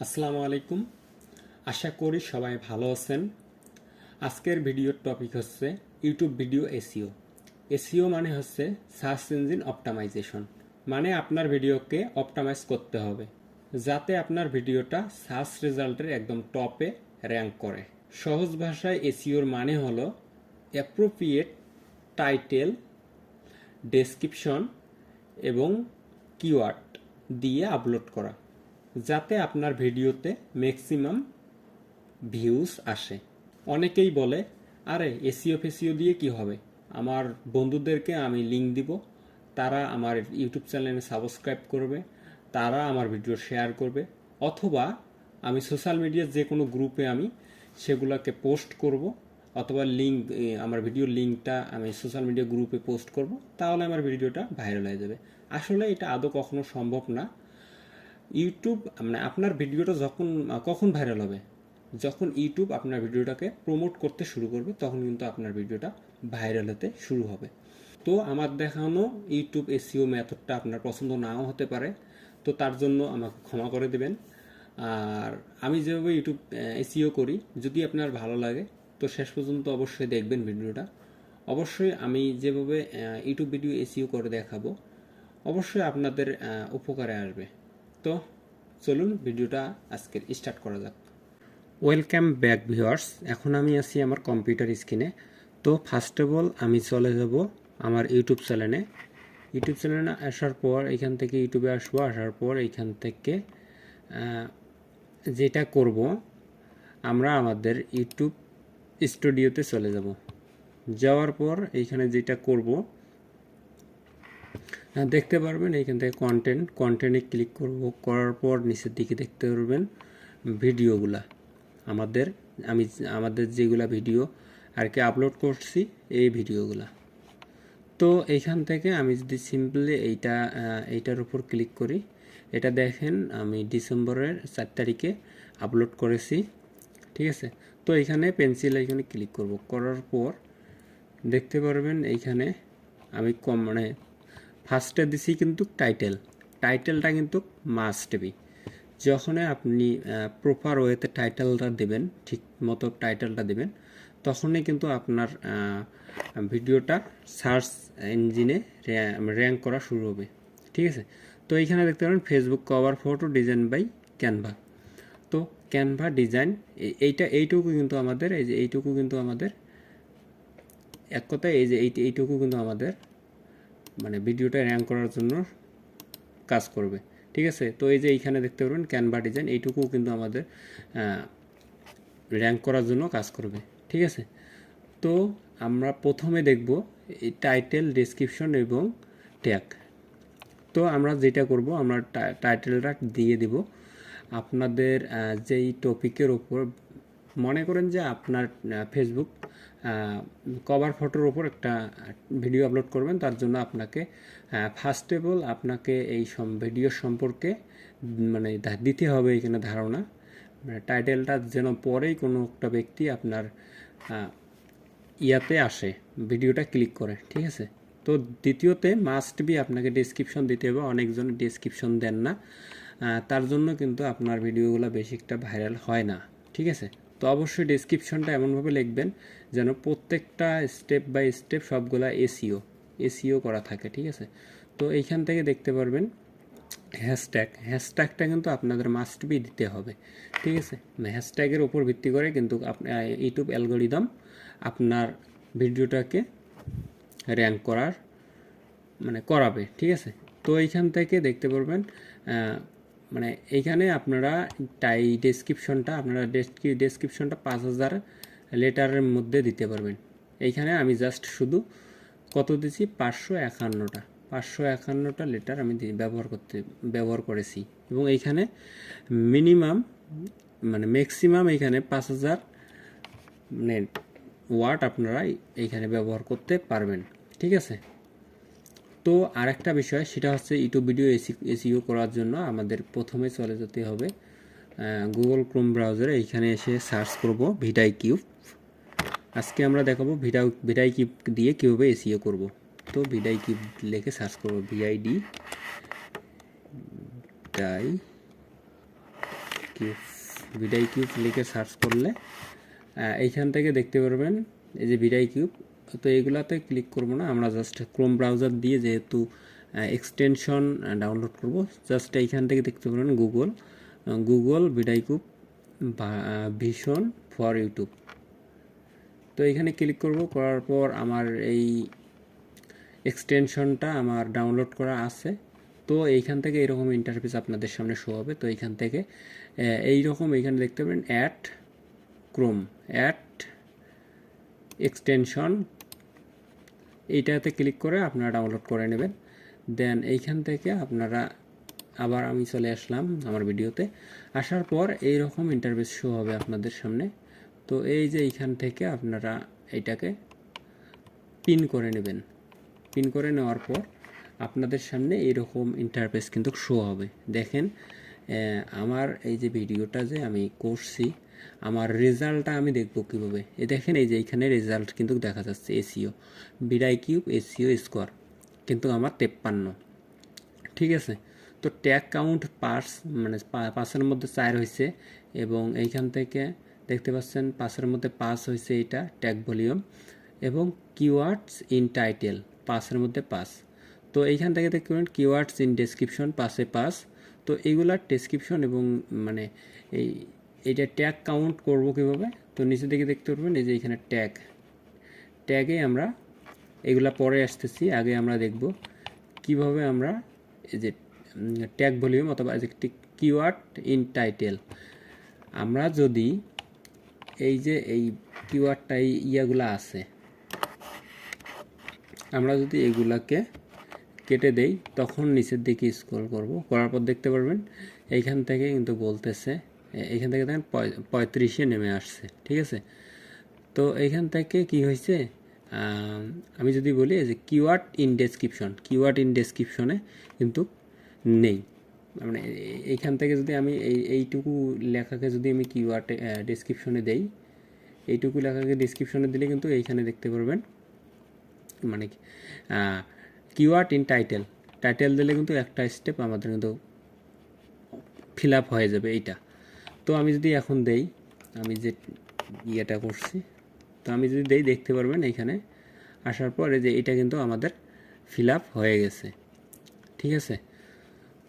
আসসালামু আলাইকুম। আশা করি সবাই ভালো আছেন। আজকের ভিডিওর টপিক হচ্ছে ইউটিউব ভিডিও এসইও। এসইও মানে হচ্ছে সার্চ ইঞ্জিন অপটিমাইজেশন, মানে আপনার ভিডিওকে অপটিমাইজ করতে হবে যাতে আপনার ভিডিওটা সার্চ রেজাল্টের একদম টপে র্যাঙ্ক করে। সহজ ভাষায় এসইওর মানে হলো অ্যাপ্রোপ্রিয়েট টাইটেল, ডেসক্রিপশন এবং কিওয়ার্ড দিয়ে আপলোড করা যাতে আপনার ভিডিওতে ম্যাক্সিমাম ভিউজ আসে। অনেকেই বলে, আরে এসইও ফেসিও দিয়ে কি হবে, আমার বন্ধুদেরকে আমি লিঙ্ক দিব, তারা আমার ইউটিউব চ্যানেলে সাবস্ক্রাইব করবে, তারা আমার ভিডিও শেয়ার করবে, অথবা আমি সোশ্যাল মিডিয়ার যে কোনো গ্রুপে আমি সেগুলোকে পোস্ট করব, অথবা লিঙ্ক আমার ভিডিওর লিঙ্কটা আমি সোশ্যাল মিডিয়া গ্রুপে পোস্ট করব, তাহলে আমার ভিডিওটা ভাইরাল হয়ে যাবে। আসলে এটা আদৌ কখনো সম্ভব না। ইউটিউব মানে আপনার ভিডিওটা কখন ভাইরাল হবে, যখন ইউটিউব আপনার ভিডিওটাকে প্রমোট করতে শুরু করবে, তখন কিন্তু আপনার ভিডিওটা ভাইরাল হতে শুরু হবে। তো আমার দেখানো ইউটিউব এসইও মেথডটা আপনার পছন্দ নাও হতে পারে, তো তার জন্য আমাকে ক্ষমা করে দেবেন। আর আমি যেভাবে ইউটিউব এসইও করি, যদি আপনার ভালো লাগে তো শেষ পর্যন্ত অবশ্যই দেখবেন ভিডিওটা। অবশ্যই আমি যেভাবে ইউটিউব ভিডিও এসইও করে দেখাবো, অবশ্যই আপনাদের উপকারে আসবে। তো চলুন ভিডিওটা আজকে স্টার্ট করা যাক। Welcome back viewers. এখন আমি আছি আমার কম্পিউটার স্ক্রিনে। তো ফার্স্ট অফ অল আমি চলে যাব আমার ইউটিউব চ্যানেলে। ইউটিউব চ্যানেলে আসার পর এখান থেকে ইউটিউবে আসবো। আসার পর এইখান থেকে যেটা করব, আমরা আমাদের ইউটিউব স্টুডিওতে চলে যাব। যাওয়ার পর এইখানে যেটা করব, দেখতে পারবেন এইখান থেকে কন্টেন্টে ক্লিক করব। করার পর নিচের দিকে দেখতে পারবেন ভিডিওগুলা, আমাদের যেগুলা ভিডিও আর কি আপলোড করছি, এই ভিডিওগুলা। তো এইখান থেকে আমি যদি সিম্পলি এইটার উপর ক্লিক করি, এটা দেখেন আমি ডিসেম্বরের 4 তারিখে আপলোড করেছি, ঠিক আছে। তো এইখানে পেন্সিল এইখানে ক্লিক করব। করার পর দেখতে পারবেন এইখানে আমি মানে ফার্স্টে দিছি কিন্তু টাইটেলটা কিন্তু মাস্ট বি। যখন আপনি প্রপার ওয়েতে টাইটেলটা দেবেন, ঠিক মতো টাইটেলটা দেবেন, তখনই কিন্তু আপনার ভিডিওটা সার্চ ইঞ্জিনে র্যাঙ্ক করা শুরু হবে, ঠিক আছে। তো এইখানে দেখতে পারেন Facebook cover photo design by Canva. তো ক্যানভা ডিজাইন এইটুকু কিন্তু আমাদের, এই যে এইটুকু কিন্তু আমাদের, এক কথায় এই যে এইটুকু কিন্তু আমাদের মানে ভিডিওটা র্যাঙ্ক করার জন্য কাজ করবে, ঠিক আছে। তো এই যে এইখানে দেখতে পারবেন ক্যানভা ডিজাইন, এইটুকু কিন্তু আমাদের র্যাঙ্ক করার জন্য কাজ করবে, ঠিক আছে। তো আমরা প্রথমে দেখব এই টাইটেল, ডেসক্রিপশন এবং ট্যাগ। তো আমরা যেটা করব, আমরা টাইটেলটা দিয়ে দিব আপনাদের যেই টপিকের ওপর, মনে করেন যে আপনার ফেসবুক কভার ফটোর ওপর একটা ভিডিও আপলোড করবেন, তার জন্য আপনাকে ফার্স্ট অফ অল আপনাকে এই ভিডিও সম্পর্কে মানে দিতে হবে এখানে ধারণা, টাইটেলটা যেন পরেই কোনো একটা ব্যক্তি আপনার ইয়াতে আসে, ভিডিওটা ক্লিক করে, ঠিক আছে। তো দ্বিতীয়তে মাস্ট বি আপনাকে ডেসক্রিপশন দিতে হবে। অনেকজন ডেসক্রিপশন দেন না, তার জন্য কিন্তু আপনার ভিডিওগুলো বেশি একটা ভাইরাল হয় না, ঠিক আছে। তো অবশ্যই ডেসক্রিপশনটা এমনভাবে লিখবেন যেন প্রত্যেকটা স্টেপ বাই স্টেপ সবগুলা এসইও করা থাকে, ঠিক আছে। তো এইখান থেকে দেখতে পারবেন হ্যাশট্যাগটা কিন্তু আপনাদের মাস্ট বি দিতে হবে, ঠিক আছে। হ্যাশট্যাগের উপর ভিত্তি করে কিন্তু ইউটিউব অ্যালগরিদম আপনার ভিডিওটাকে র্যাঙ্ক করাবে, ঠিক আছে। তো এইখান থেকে দেখতে পারবেন মানে এইখানে আপনারা ডেসক্রিপশনটা 5000 লেটারের মধ্যে দিতে পারবেন। এইখানে আমি জাস্ট শুধু কত দিছি, 551টা লেটার আমি ব্যবহার করেছি, এবং এইখানে মিনিমাম মানে ম্যাক্সিমাম এইখানে 5000 মানে ওয়ার্ড আপনারা এইখানে ব্যবহার করতে পারবেন, ঠিক আছে। তো আরেকটা বিষয়, সেটা হচ্ছে ইউটিউব ভিডিও এসইও করার জন্য আমাদের প্রথমে চলে যেতে হবে গুগল ক্রোম ব্রাউজারে। এইখানে এসে সার্চ করব 𝗕𝗙কিউব। আজকে আমরা দেখাবো 𝗕𝗙কিউব দিয়ে কীভাবে এসইও করব। তো 𝗕𝗙কিউব লিখে সার্চ করব, 𝗕𝗙𝗂𝗓 লিখে সার্চ করলে এইখান থেকে দেখতে পারবেন এই যে 𝗕𝗙𝗂𝗓। তো এইগুলাতে ক্লিক করব না, আমরা জাস্ট ক্রোম ব্রাউজার দিয়ে যেহেতু এক্সটেনশন ডাউনলোড করব, জাস্ট এইখান থেকে দেখতে পারবেন গুগল 𝗕𝗙𝗂𝗓 ফর ইউটিউব। তো এখানে ক্লিক করব, করার পর আমার এই এক্সটেনশনটা আমার ডাউনলোড করা আছে। তো এইখান থেকে এরকম ইন্টারফেস আপনাদের সামনে শো হবে। তো এইখান থেকে এইরকম এইখানে দেখতে পাবেন অ্যাড এক্সটেনশন, এইটাতে ক্লিক করে আপনারা ডাউনলোড করে নেবেন। দেন এইখান থেকে আপনারা আবার আমি চলে আসলাম আমার ভিডিওতে। আসার পর এইরকম ইন্টারফেস শো হবে আপনাদের সামনে। তো এই যে এইখান থেকে আপনারা এইটাকে পিন করে নেবেন। পিন করে নেওয়ার পর আপনাদের সামনে এইরকম ইন্টারফেস কিন্তু শো হবে। দেখেন আমার এই যে ভিডিওটা যে আমি করছি, আমার রেজাল্টটা আমি দেখব কীভাবে। দেখেন এই যে এইখানে রেজাল্ট কিন্তু দেখা যাচ্ছে SEO 𝗕𝗙𝗂𝗓 SEO স্কোর কিন্তু আমার 53। ঠিক আছে, তো ট্যাগ কাউন্ট মানে 5-এর মধ্যে 4 হয়েছে, এবং এইখান থেকে দেখতে পাচ্ছেন 5-এর মধ্যে 5 হয়েছে এইটা ট্যাগ ভলিউম, এবং কিওয়ার্ডস ইন টাইটেল 5-এর মধ্যে 5। তো এইখান থেকে দেখতে পাবেন কিওয়ার্ডস ইন ডেসক্রিপশন 5-এ 5। তো এইগুলার ডেসক্রিপশন এবং মানে এইটা ট্যাগ কাউন্ট করব কীভাবে, তো নিচে দিকে দেখতে পারবেন এই যে এখানে ট্যাগে আমরা এগুলা পরে আসতেছি, আগে আমরা দেখব কিভাবে আমরা এই যে ট্যাগ ভলিউম অথবা একটি কিওয়ার্ড ইন টাইটেল, আমরা যদি এই যে এই কিওয়ার্ডটা ইয়াগুলা আছে, আমরা যদি এগুলাকে কেটে দেই তখন নিচের দিকে স্ক্রল করব, করার পর দেখতে পারবেন এইখান থেকে কিন্তু বলতেছে, এইখান থেকে দেখেন 35-এ নেমে আসছে। ঠিক আছে, তো এইখান থেকে কি হয়েছে, আমি যদি বলি যে কিওয়ার্ড ইন ডেসক্রিপশনে কিন্তু নেই। মানে এইখান থেকে যদি আমি এইটুকু লেখাকে যদি আমি কিওয়ার্ড ডেসক্রিপশনে দেই, এইটুকু লেখাকে ডেসক্রিপশনে দিলে কিন্তু এইখানে দেখতে পারবেন মানে কিওয়ার্ড ইন টাইটেল দিলে কিন্তু একটা স্টেপ আমাদের কিন্তু ফিল আপ হয়ে যাবে এইটা। তো আমি যদি এখন দেই, আমি যে ইয়েটা করছি, তো আমি যদি দেই দেখতে পারবেন এইখানে আসার পরে যে এটা কিন্তু আমাদের ফিল আপ হয়ে গেছে। ঠিক আছে,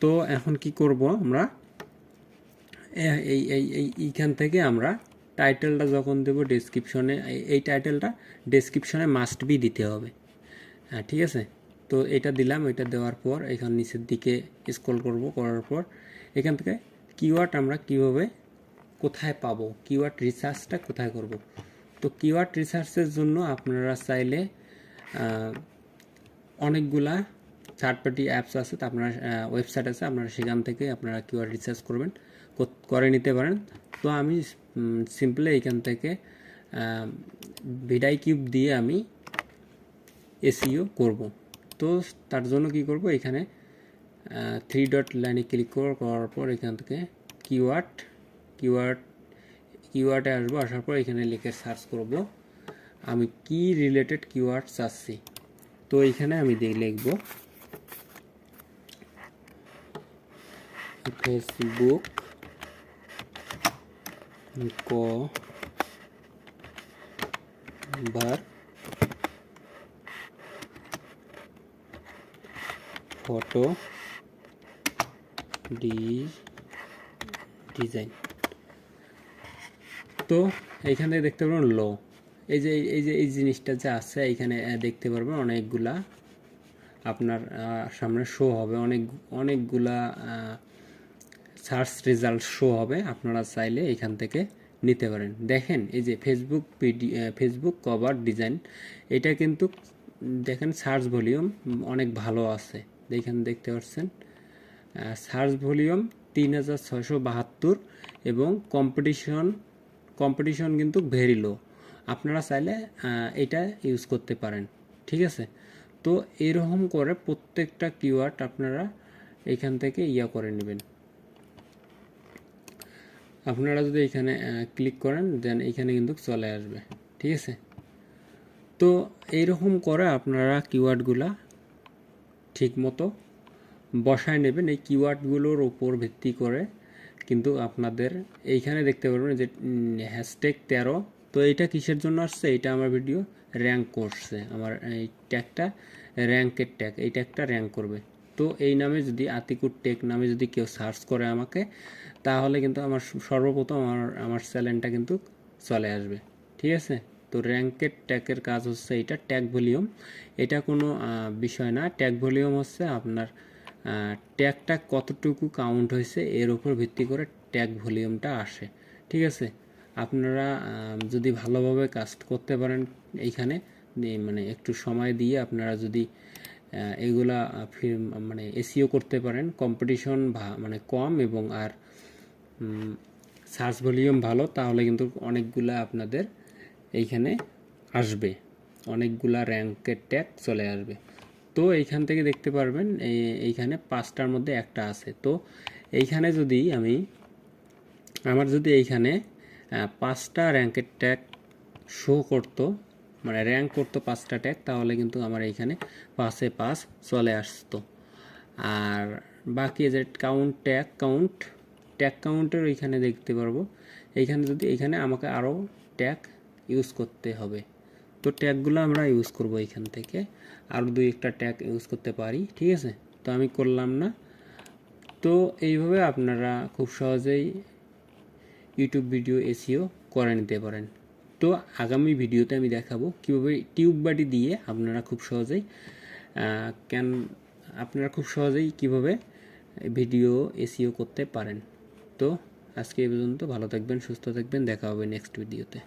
তো এখন কি করব, আমরা এইখান থেকে আমরা টাইটেলটা যখন দেব ডেসক্রিপশনে, এই টাইটেলটা ডেসক্রিপশনে মাস্ট বি দিতে হবে। হ্যাঁ, ঠিক আছে, তো এটা দিলাম। এটা দেওয়ার পর এখান নিচের দিকে স্ক্রল করব, করার পর এখান থেকে কিওয়ার্ড আমরা কিভাবে কোথায় পাবো, কিওয়ার্ড রিসার্চটা কোথায় করব। তো কিওয়ার্ড রিসার্চের জন্য আপনারা চাইলে অনেকগুলা থার্ড পার্টি অ্যাপস আছে, তো আপনারা ওয়েবসাইট আছে, আপনারা সেখান থেকে আপনারা কিওয়ার্ড রিসার্চ করে নিতে পারেন। তো আমি সিম্পলি এইখান থেকে 𝗕𝗙𝗂𝗓 দিয়ে আমি SEO করব। তো তার জন্য কি করব, এখানে 3 ডট লাইনে ক্লিক করার পর এখান থেকে কিওয়ার্ডে আসবো। আসার পর এখানে লিখে সার্চ করব আমি কি রিলেটেড কিওয়ার্ড চাচ্ছি। তো এখানে আমি লিখব ফেসবুক কভার ফটো ডিজাইন। তো এইখান থেকে দেখতে পারবেন এই জিনিসটা যে আছে এইখানে দেখতে পারবেন অনেকগুলা আপনার সামনে শো হবে, অনেকগুলা সার্চ রেজাল্ট শো হবে। আপনারা চাইলে এখান থেকে নিতে পারেন। দেখেন এই যে ফেসবুক কভার ডিজাইন, এটা কিন্তু দেখেন সার্চ ভলিউম অনেক ভালো আছে। দেখতে পাচ্ছেন সার্চ ভলিউম 3672 এবং কম্পিটিশন কিন্তু ভেরি লো। আপনারা চাইলে এটা ইউজ করতে পারেন। ঠিক আছে, তো এরকম করে প্রত্যেকটা কিওয়ার্ড আপনারা এখান থেকে করে নেবেন। আপনারা যদি এখানে ক্লিক করেন দেন এখানে কিন্তু চলে আসবে। ঠিক আছে, তো এইরকম করে আপনারা কিওয়ার্ডগুলা ঠিক মতো বসায় নেবেন। এই কিওয়ার্ডগুলোর উপর ভিত্তি করে কিন্তু আপনাদের এইখানে দেখতে পারবেন যে হ্যাশট্যাগ 13, তো এটা কিসের জন্য আসছে, এটা আমার ভিডিও র্যাঙ্ক করছে, আমার এই ট্যাগটা র্যাঙ্কের ট্যাগ, এই ট্যাগটা র্যাঙ্ক করবে। তো এই নামে যদি আতিকুর টেক নামে যদি কেউ সার্চ করে আমাকে, তাহলে কিন্তু আমার সর্বপ্রথম আমার চ্যানেলটা কিন্তু চলে আসবে, ঠিক আছে। তো র্যাঙ্কের ট্যাগের কাজ হচ্ছে এটা ট্যাগ ভলিউম, এটা কোনো বিষয় না। ট্যাগ ভলিউম হচ্ছে আপনার ট্যাগটা কতটুকু কাউন্ট হয়েছে এর উপর ভিত্তি করে ট্যাগ ভলিউমটা আসে, ঠিক আছে। আপনারা যদি ভালোভাবে কাজ করতে পারেন এইখানে, মানে একটু সময় দিয়ে আপনারা যদি এগুলা মানে এসইও করতে পারেন, কম্পিটিশন মানে কম এবং আর সার্চ ভলিউম ভালো, তাহলে কিন্তু অনেকগুলা আপনাদের এইখানে আসবে, অনেকগুলা র্যাঙ্কের ট্যাগ চলে আসবে। তো এইখান থেকে দেখতে পারবেন এইখানে 5টার মধ্যে একটা আছে। তো এইখানে যদি আমার যদি এইখানে 5টা র্যাঙ্কের ট্যাগ শো করতো, মানে র্যাঙ্ক করতো 5টা ট্যাগ, তাহলে কিন্তু আমার এইখানে 5-এ 5 চলে আসতো। আর বাকি যে ট্যাগ কাউন্টের ওইখানে দেখতে পারবো, এইখানে যদি এইখানে আমাকে আরও ট্যাগ ইউজ করতে হবে। তো ট্যাগগুলো আমরা ইউজ করব, এইখান থেকে আরও 2-1টা ট্যাগ ইউজ করতে পারি, ঠিক আছে। তো আমি করলাম না। তো এইভাবে আপনারা খুব সহজেই ইউটিউব ভিডিও এসইও করে নিতে পারেন। তো আগামী ভিডিওতে আমি দেখাবো কীভাবে টিউববাডি দিয়ে আপনারা খুব সহজেই কীভাবে ভিডিও এসইও করতে পারেন। তো আজকে এই পর্যন্ত, ভালো থাকবেন, সুস্থ থাকবেন, দেখা হবে নেক্সট ভিডিওতে।